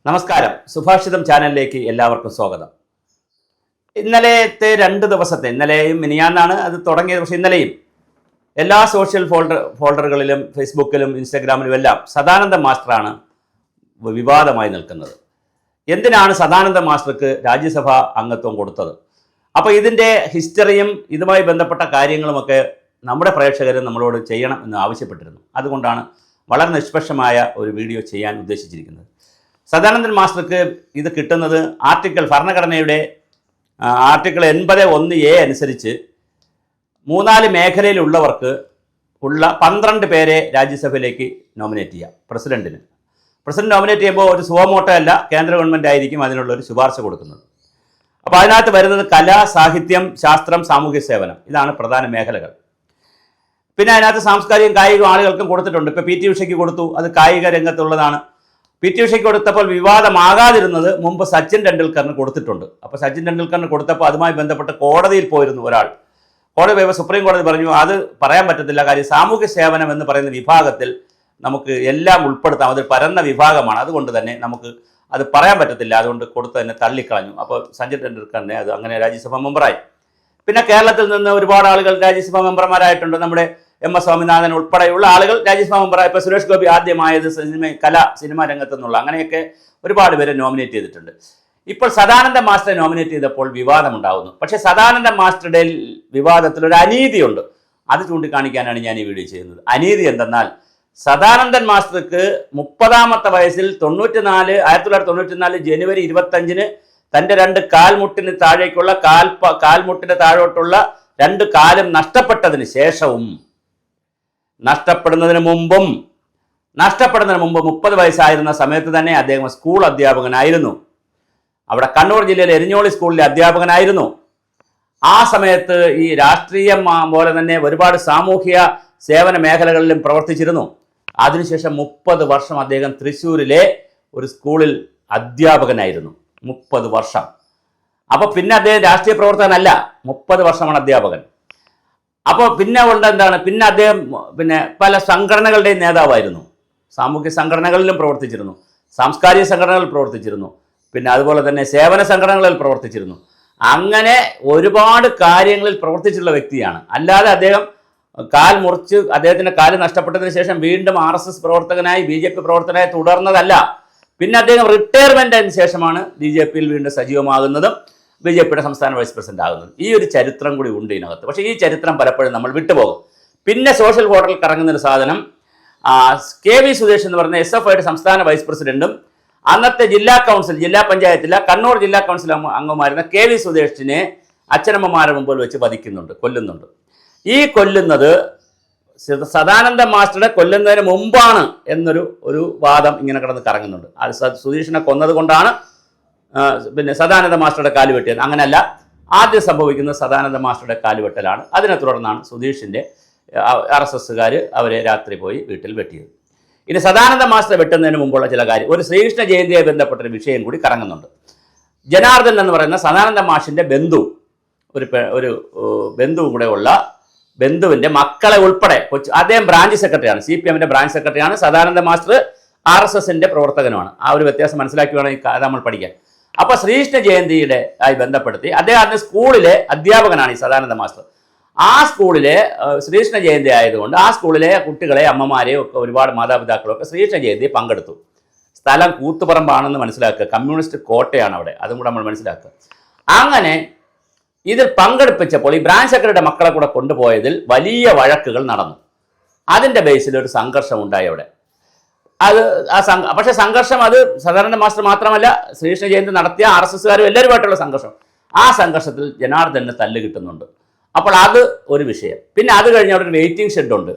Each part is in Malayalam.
നമസ്കാരം. സുഭാഷിതം ചാനലിലേക്ക് എല്ലാവർക്കും സ്വാഗതം. ഇന്നലത്തെ 2 ദിവസത്തെ, ഇന്നലെയും മിനിയാന്നാണ് അത് തുടങ്ങിയത്, പക്ഷേ ഇന്നലെയും എല്ലാ സോഷ്യൽ ഫോൾഡറുകളിലും ഫേസ്ബുക്കിലും ഇൻസ്റ്റാഗ്രാമിലും എല്ലാം സദാനന്ദ മാസ്റ്ററാണ് വിവാദമായി നിൽക്കുന്നത്. എന്തിനാണ് സദാനന്ദ മാസ്റ്റർക്ക് രാജ്യസഭാ അംഗത്വം കൊടുത്തത്? അപ്പോൾ ഇതിൻ്റെ ഹിസ്റ്ററിയും ഇതുമായി ബന്ധപ്പെട്ട കാര്യങ്ങളുമൊക്കെ നമ്മുടെ പ്രേക്ഷകർ നമ്മളോട് ചെയ്യണം എന്ന് ആവശ്യപ്പെട്ടിരുന്നു. അതുകൊണ്ടാണ് വളരെ നിഷ്പക്ഷമായ ഒരു വീഡിയോ ചെയ്യാൻ ഉദ്ദേശിച്ചിരിക്കുന്നത്. സദാനന്ദൻ മാസ്റ്റർക്ക് ഇത് കിട്ടുന്നത് ഭരണഘടനയുടെ ആർട്ടിക്കിൾ 80(1)A അനുസരിച്ച് 3-4 മേഖലയിലുള്ളവർക്ക് ഉള്ള 12 പേരെ രാജ്യസഭയിലേക്ക് നോമിനേറ്റ് ചെയ്യാം. പ്രസിഡന്റ് നോമിനേറ്റ് ചെയ്യുമ്പോൾ ഒരു സുവമോട്ടോ അല്ല, കേന്ദ്ര ഗവൺമെൻറ് ആയിരിക്കും അതിനുള്ളൊരു ശുപാർശ കൊടുക്കുന്നത്. അപ്പോൾ അതിനകത്ത് വരുന്നത് കല, സാഹിത്യം, ശാസ്ത്രം, സാമൂഹ്യ സേവനം, ഇതാണ് പ്രധാന മേഖലകൾ. പിന്നെ അതിനകത്ത് സാംസ്കാരികം, കായികം ആളുകൾക്കും കൊടുത്തിട്ടുണ്ട്. ഇപ്പോൾ PT ഉഷയ്ക്ക് കൊടുത്തു, അത് കായിക രംഗത്തുള്ളതാണ്. PT ഉഷയ്ക്ക് കൊടുത്തപ്പോൾ വിവാദമാകാതിരുന്നത് മുമ്പ് സച്ചിൻ ടെണ്ടുൽക്കറിന് കൊടുത്തിട്ടുണ്ട്. അപ്പോൾ സച്ചിൻ ടെണ്ടുൽക്കറിന് കൊടുത്തപ്പോൾ അതുമായി ബന്ധപ്പെട്ട് കോടതിയിൽ പോയിരുന്നു ഒരാൾ. കോടതി പോയപ്പോൾ സുപ്രീം കോടതി പറഞ്ഞു അത് പറയാൻ പറ്റത്തില്ല, കാര്യം സാമൂഹ്യ സേവനം എന്ന് പറയുന്ന വിഭാഗത്തിൽ നമുക്ക് എല്ലാം ഉൾപ്പെടുത്താം, അതൊരു പരന്ന വിഭാഗമാണ്, അതുകൊണ്ട് തന്നെ നമുക്ക് അത് പറയാൻ പറ്റത്തില്ല, അതുകൊണ്ട് കൊടുത്ത് തന്നെ തള്ളിക്കളഞ്ഞു. അപ്പോൾ സച്ചിൻ ടെണ്ടുൽക്കറിനെ അത് അങ്ങനെ രാജ്യസഭാ മെമ്പറായി. പിന്നെ കേരളത്തിൽ നിന്ന് ഒരുപാട് ആളുകൾ രാജ്യസഭാ മെമ്പർമാരായിട്ടുണ്ട്. നമ്മുടെ MS സ്വാമിനാഥൻ ഉൾപ്പെടെയുള്ള ആളുകൾ രാജ്യസഭാ മെമ്പറായി. ഇപ്പോൾ സുരേഷ് ഗോപി ആദ്യമായത് സിനിമാ രംഗത്തു നിന്നുള്ള, അങ്ങനെയൊക്കെ ഒരുപാട് പേരെ നോമിനേറ്റ് ചെയ്തിട്ടുണ്ട്. ഇപ്പോൾ സദാനന്ദ മാസ്റ്ററെ നോമിനേറ്റ് ചെയ്തപ്പോൾ വിവാദമുണ്ടാകുന്നു. പക്ഷേ സദാനന്ദ മാസ്റ്ററുടെ വിവാദത്തിൽ ഒരു അനീതിയുണ്ട്, അത് ചൂണ്ടിക്കാണിക്കാനാണ് ഞാൻ ഈ വീഡിയോ ചെയ്യുന്നത്. അനീതി എന്തെന്നാൽ, സദാനന്ദൻ മാസ്റ്റർക്ക് 30ാമത്തെ വയസ്സിൽ 1994 ജനുവരി 25-ന് തൻ്റെ 2 കാൽമുട്ടിന് താഴേക്കുള്ള കാൽമുട്ടിന് താഴോട്ടുള്ള 2 കാലും നഷ്ടപ്പെട്ടതിന് ശേഷവും നഷ്ടപ്പെടുന്നതിന് മുമ്പും 30 വയസ്സായിരുന്ന സമയത്ത് തന്നെ അദ്ദേഹം സ്കൂൾ അധ്യാപകനായിരുന്നു. അവിടെ കണ്ണൂർ ജില്ലയിലെ എരിഞ്ഞോളി സ്കൂളിലെ അധ്യാപകനായിരുന്നു. ആ സമയത്ത് ഈ രാഷ്ട്രീയം പോലെ തന്നെ ഒരുപാട് സാമൂഹ്യ സേവന മേഖലകളിലും പ്രവർത്തിച്ചിരുന്നു. അതിനുശേഷം 30 വർഷം അദ്ദേഹം തൃശ്ശൂരിലെ ഒരു സ്കൂളിൽ അധ്യാപകനായിരുന്നു. 30 വർഷം. അപ്പോൾ പിന്നെ അദ്ദേഹം രാഷ്ട്രീയ പ്രവർത്തകനല്ല, 30 വർഷമാണ് അധ്യാപകൻ. അപ്പോൾ പിന്നെ എന്താണ്, പിന്നെ അദ്ദേഹം പല സംഘടനകളുടെയും നേതാവായിരുന്നു. സാമൂഹ്യ സംഘടനകളിലും പ്രവർത്തിച്ചിരുന്നു, സാംസ്കാരിക സംഘടനകളിൽ പ്രവർത്തിച്ചിരുന്നു, പിന്നെ അതുപോലെ തന്നെ സേവന സംഘടനകളിൽ പ്രവർത്തിച്ചിരുന്നു. അങ്ങനെ ഒരുപാട് കാര്യങ്ങളിൽ പ്രവർത്തിച്ചിട്ടുള്ള വ്യക്തിയാണ്. അല്ലാതെ അദ്ദേഹം കാൽ മുറിച്ച് അദ്ദേഹത്തിൻ്റെ കാല് നഷ്ടപ്പെട്ടതിന് ശേഷം വീണ്ടും RSS പ്രവർത്തകനായി BJP പ്രവർത്തകനായി തുടർന്നതല്ല. പിന്നെ അദ്ദേഹം റിട്ടയർമെൻറ്റിന് ശേഷമാണ് BJPയിൽ വീണ്ടും സജീവമാകുന്നതും BJPയുടെ സംസ്ഥാന വൈസ് പ്രസിഡന്റ് ആകുന്നത്. ഈ ഒരു ചരിത്രം കൂടി ഉണ്ട് ഇതിനകത്ത്. പക്ഷേ ഈ ചരിത്രം പലപ്പോഴും നമ്മൾ വിട്ടുപോകും. പിന്നെ സോഷ്യൽ ഫോട്ടോയിൽ കറങ്ങുന്നൊരു സാധനം, KV സുരേഷ് എന്ന് പറയുന്ന SFIയുടെ സംസ്ഥാന വൈസ് പ്രസിഡന്റും അന്നത്തെ ജില്ലാ പഞ്ചായത്തിലെ കണ്ണൂർ ജില്ലാ കൗൺസിൽ അംഗമായിരുന്ന KV സുരേഷിനെ അച്ഛനമ്മമാരുടെ മുമ്പിൽ വെച്ച് കൊല്ലുന്നുണ്ട്. ഈ കൊല്ലുന്നത് സദാനന്ദ മാസ്റ്ററുടെ കൊല്ലുന്നതിന് മുമ്പാണ് എന്നൊരു വാദം ഇങ്ങനെ കിടന്ന് കറങ്ങുന്നുണ്ട്. അത് സുധീഷിനെ കൊന്നത് കൊണ്ടാണ് സദാനന്ദ മാസ്റ്ററുടെ കാല് വെട്ടിയത്. അങ്ങനെയല്ല, ആദ്യം സംഭവിക്കുന്നത് സദാനന്ദ മാസ്റ്ററുടെ കാല് വെട്ടലാണ്. അതിനെ തുടർന്നാണ് സുധീഷിൻ്റെ RSSകാർ അവരെ രാത്രി പോയി വീട്ടിൽ വെട്ടിയത്. ഇനി സദാനന്ദ മാസ്റ്റർ വെട്ടുന്നതിന് മുമ്പുള്ള ചില കാര്യം, ഒരു ശ്രീകൃഷ്ണ ജയന്തിയുമായി ബന്ധപ്പെട്ടൊരു വിഷയം കൂടി കറങ്ങുന്നുണ്ട്. ജനാർദ്ദൻ എന്ന് പറയുന്ന സദാനന്ദ മാഷിൻ്റെ ഒരു ബന്ധുവും കൂടെ ഉള്ള ബന്ധുവിൻ്റെ മക്കളെ ഉൾപ്പെടെ അദ്ദേഹം ബ്രാഞ്ച് സെക്രട്ടറിയാണ്, CPMൻ്റെ ബ്രാഞ്ച് സെക്രട്ടറിയാണ്. സദാനന്ദ മാസ്റ്റർ RSSൻ്റെ പ്രവർത്തകനുമാണ്. ആ ഒരു വ്യത്യാസം മനസ്സിലാക്കി വേണം നമ്മൾ പഠിക്കാൻ. അപ്പോൾ ശ്രീകൃഷ്ണ ജയന്തിയുടെ ആയി ബന്ധപ്പെടുത്തി അദ്ദേഹം സ്കൂളിലെ അധ്യാപകനാണ് ഈ സദാനന്ദ മാസ്റ്റർ. ആ സ്കൂളിലെ ശ്രീകൃഷ്ണ ജയന്തി ആയതുകൊണ്ട് ആ സ്കൂളിലെ കുട്ടികളെ, അമ്മമാരെയും ഒക്കെ ഒരുപാട് മാതാപിതാക്കളൊക്കെ ശ്രീകൃഷ്ണ ജയന്തി പങ്കെടുത്തു. സ്ഥലം കൂത്തുപറമ്പാണെന്ന് മനസ്സിലാക്കുക, കമ്മ്യൂണിസ്റ്റ് കോട്ടയാണ് അവിടെ, അതും കൂടെ നമ്മൾ മനസ്സിലാക്കുക. അങ്ങനെ ഇതിൽ പങ്കെടുപ്പിച്ചപ്പോൾ ഈ ബ്രാഞ്ച് സെക്രട്ടറിയുടെ മക്കളെ കൂടെ കൊണ്ടുപോയതിൽ വലിയ വഴക്കുകൾ നടന്നു. അതിൻ്റെ ബേസിൽ ഒരു സംഘർഷം ഉണ്ടായി അവിടെ. പക്ഷേ സംഘർഷം അത് സദാനന്ദ മാസ്റ്റർ മാത്രമല്ല, ശ്രീകൃഷ്ണ ജയന്തി നടത്തിയ RSSകാരും എല്ലാവരുമായിട്ടുള്ള സംഘർഷം. ആ സംഘർഷത്തിൽ ജനാർദ്ദന് തല്ല് കിട്ടുന്നുണ്ട്. അപ്പോൾ അത് ഒരു വിഷയം. പിന്നെ അത് കഴിഞ്ഞ് അവിടെ ഒരു വെയിറ്റിംഗ് ഷെഡുണ്ട്.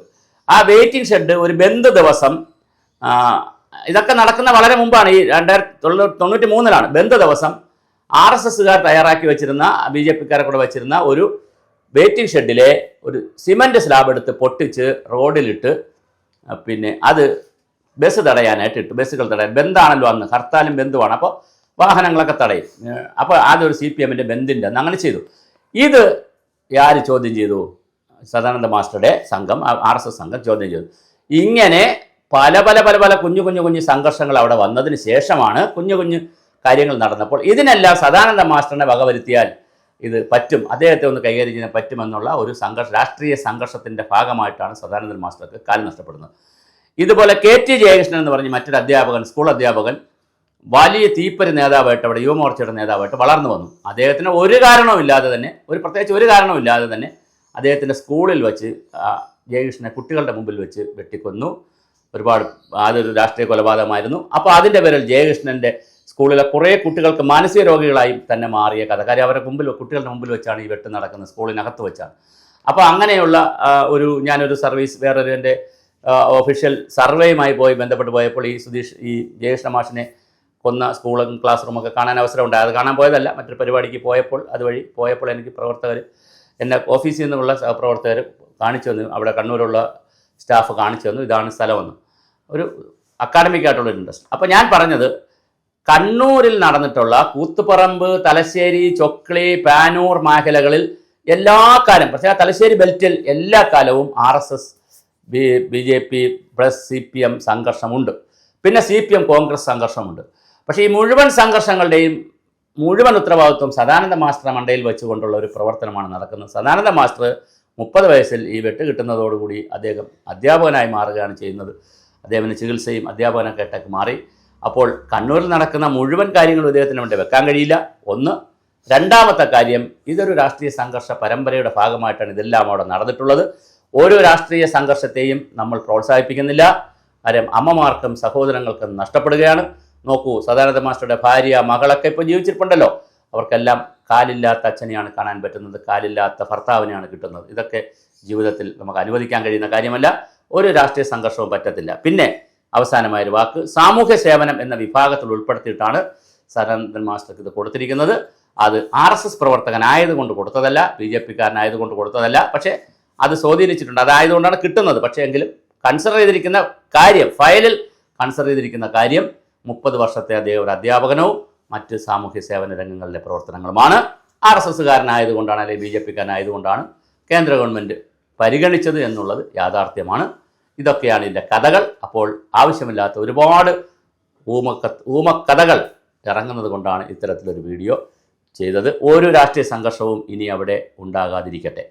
ആ വെയിറ്റിംഗ് ഷെഡ് ഒരു ബന്ദ് ദിവസം, ഇതൊക്കെ നടക്കുന്ന വളരെ മുമ്പാണ്, ഈ 1993-ലാണ്. ബന്ദ് ദിവസം RSSകാർ തയ്യാറാക്കി വെച്ചിരുന്ന, BJPക്കാരെ കൂടെ വെച്ചിരുന്ന ഒരു വെയിറ്റിംഗ് ഷെഡിലെ ഒരു സിമൻറ്റ് സ്ലാബ് എടുത്ത് പൊട്ടിച്ച് റോഡിലിട്ട്, പിന്നെ അത് ബസ് തടയാനായിട്ട് ഇട്ടു. ബസ്സുകൾ തടയാൻ, ബന്ധാണല്ലോ അന്ന്, ഹർത്താലും ബന്ധുവാണ്, അപ്പോൾ വാഹനങ്ങളൊക്കെ തടയും. അപ്പോൾ അതൊരു CPMൻ്റെ ബന്ധിൻ്റെ അന്ന് അങ്ങനെ ചെയ്തു. ഇത് ആര് ചോദ്യം ചെയ്തു? സദാനന്ദ മാസ്റ്ററുടെ സംഘം, RSS സംഘം ചോദ്യം ചെയ്തു. ഇങ്ങനെ പല പല പല പല കുഞ്ഞു കുഞ്ഞു കുഞ്ഞു സംഘർഷങ്ങൾ അവിടെ വന്നതിന് ശേഷമാണ് കുഞ്ഞു കുഞ്ഞു കാര്യങ്ങൾ നടന്നപ്പോൾ ഇതിനെല്ലാം സദാനന്ദ മാസ്റ്ററിനെ വകവരുത്തിയാൽ ഇത് പറ്റും, അദ്ദേഹത്തെ ഒന്ന് കൈകാര്യം ചെയ്യാൻ പറ്റുമെന്നുള്ള ഒരു രാഷ്ട്രീയ സംഘർഷത്തിൻ്റെ ഭാഗമായിട്ടാണ് സദാനന്ദൻ മാസ്റ്റർക്ക് കാലം നഷ്ടപ്പെടുന്നത്. ഇതുപോലെ KT ജയകൃഷ്ണൻ എന്ന് പറഞ്ഞ് മറ്റൊരു അധ്യാപകൻ, സ്കൂൾ അധ്യാപകൻ, വലിയ തീപ്പരി നേതാവായിട്ട് അവിടെ യുവമോർച്ചയുടെ നേതാവായിട്ട് വളർന്നു വന്നു. അദ്ദേഹത്തിന് ഒരു കാരണവുമില്ലാതെ തന്നെ, പ്രത്യേകിച്ച് ഒരു കാരണവുമില്ലാതെ തന്നെ അദ്ദേഹത്തിൻ്റെ സ്കൂളിൽ വെച്ച് ജയകൃഷ്ണനെ കുട്ടികളുടെ മുമ്പിൽ വെച്ച് വെട്ടിക്കൊന്നു. അതൊരു രാഷ്ട്രീയ കൊലപാതകമായിരുന്നു. അപ്പോൾ അതിൻ്റെ പേരിൽ ജയകൃഷ്ണൻ്റെ സ്കൂളിലെ കുറേ കുട്ടികൾക്ക് മാനസിക രോഗികളായി തന്നെ മാറിയ കഥ. കാര്യം അവരുടെ കുട്ടികളുടെ മുമ്പിൽ വെച്ചാണ് ഈ വെട്ട് നടക്കുന്നത്, സ്കൂളിനകത്ത് വെച്ചാണ്. അപ്പോൾ അങ്ങനെയുള്ള ഞാനൊരു സർവീസ് വേറൊരു എൻ്റെ ഒഫീഷ്യൽ സർവേയുമായി ബന്ധപ്പെട്ട് പോയപ്പോൾ ഈ ജയകൃഷ്ണ മാഷിനെ കൊന്ന സ്കൂളും ക്ലാസ് റൂമൊക്കെ കാണാൻ അവസരം ഉണ്ടായി. അത് കാണാൻ പോയതല്ല, മറ്റൊരു പരിപാടിക്ക് അതുവഴി പോയപ്പോൾ എനിക്ക് പ്രവർത്തകർ, എന്നെ ഓഫീസിൽ നിന്നുള്ള പ്രവർത്തകർ കാണിച്ചു തന്നു, അവിടെ കണ്ണൂരുള്ള സ്റ്റാഫ് കാണിച്ചു തന്നു, ഇതാണ് സ്ഥലമെന്ന്, ഒരു അക്കാഡമിക്കായിട്ടുള്ള ഇൻട്രസ്റ്റ്. അപ്പോൾ ഞാൻ പറഞ്ഞത്, കണ്ണൂരിൽ നടന്നിട്ടുള്ള കൂത്തുപറമ്പ്, തലശ്ശേരി, ചൊക്ലി, പാനൂർ മേഖലകളിൽ എല്ലാ കാലം, പക്ഷേ തലശ്ശേരി ബെൽറ്റിൽ എല്ലാ കാലവും RSS, BJP പ്ലസ് CPM സംഘർഷമുണ്ട്. പിന്നെ CPM കോൺഗ്രസ് സംഘർഷമുണ്ട്. പക്ഷേ ഈ മുഴുവൻ സംഘർഷങ്ങളുടെയും മുഴുവൻ ഉത്തരവാദിത്വം സദാനന്ദ മാസ്റ്റർ മണ്ടയിൽ വെച്ചുകൊണ്ടുള്ള ഒരു പ്രവർത്തനമാണ് നടക്കുന്നത്. സദാനന്ദ മാസ്റ്റർ 30 വയസ്സിൽ ഈ വെട്ട് കിട്ടുന്നതോടുകൂടി അദ്ദേഹം അധ്യാപകനായി മാറുകയാണ് ചെയ്യുന്നത്. അദ്ദേഹത്തിന് ചികിത്സയും അധ്യാപകനൊക്കെ ആയിട്ടൊക്കെ മാറി. അപ്പോൾ കണ്ണൂരിൽ നടക്കുന്ന മുഴുവൻ കാര്യങ്ങളും ഇദ്ദേഹത്തിന് വേണ്ടി വെക്കാൻ കഴിയില്ല. ഒന്ന്. രണ്ടാമത്തെ കാര്യം, ഇതൊരു രാഷ്ട്രീയ സംഘർഷ പരമ്പരയുടെ ഭാഗമായിട്ടാണ് ഇതെല്ലാം അവിടെ നടന്നിട്ടുള്ളത്. ഓരോ രാഷ്ട്രീയ സംഘർഷത്തെയും നമ്മൾ പ്രോത്സാഹിപ്പിക്കുന്നില്ല. കാര്യം അമ്മമാർക്കും സഹോദരങ്ങൾക്കും നഷ്ടപ്പെടുകയാണ്. നോക്കൂ, സദാനന്ദ മാസ്റ്ററുടെ ഭാര്യ, മകളൊക്കെ ഇപ്പോൾ ജീവിച്ചിരിപ്പുണ്ടല്ലോ. അവർക്കെല്ലാം കാലില്ലാത്ത അച്ഛനെയാണ് കാണാൻ പറ്റുന്നത്, കാലില്ലാത്ത ഭർത്താവിനെയാണ് കിട്ടുന്നത്. ഇതൊക്കെ ജീവിതത്തിൽ നമുക്ക് അനുവദിക്കാൻ കഴിയുന്ന കാര്യമല്ല. ഒരു രാഷ്ട്രീയ സംഘർഷവും പറ്റത്തില്ല. പിന്നെ അവസാനമായൊരു വാക്ക്, സാമൂഹ്യ സേവനം എന്ന വിഭാഗത്തിൽ ഉൾപ്പെടുത്തിയിട്ടാണ് സദാനന്ദൻ മാസ്റ്റർക്ക് ഇത് കൊടുത്തിരിക്കുന്നത്. അത് RSS പ്രവർത്തകനായതുകൊണ്ട് കൊടുത്തതല്ല, BJPക്കാരനായതുകൊണ്ട് കൊടുത്തതല്ല. പക്ഷേ അത് സ്വാധീനിച്ചിട്ടുണ്ട്, അതായതുകൊണ്ടാണ് കിട്ടുന്നത്. പക്ഷേ എങ്കിലും കൺസിഡർ ചെയ്തിരിക്കുന്ന കാര്യം, ഫയലിൽ കൺസിഡർ ചെയ്തിരിക്കുന്ന കാര്യം 30 വർഷത്തെ അദ്ദേഹം ഒരു അധ്യാപകനവും മറ്റ് സാമൂഹ്യ സേവന രംഗങ്ങളിലെ പ്രവർത്തനങ്ങളുമാണ്. RSSകാരനായതുകൊണ്ടാണ്, അല്ലെങ്കിൽ BJPക്കാരനായതുകൊണ്ടാണ് കേന്ദ്ര ഗവൺമെൻറ് പരിഗണിച്ചത് എന്നുള്ളത് യാഥാർത്ഥ്യമാണ്. ഇതൊക്കെയാണ് ഇതിൻ്റെ കഥകൾ. അപ്പോൾ ആവശ്യമില്ലാത്ത ഒരുപാട് ഊമക്കഥകൾ ഇറങ്ങുന്നത് കൊണ്ടാണ് ഇത്തരത്തിലൊരു വീഡിയോ ചെയ്തത്. ഒരു രാഷ്ട്രീയ സംഘർഷവും ഇനി അവിടെ ഉണ്ടാകാതിരിക്കട്ടെ.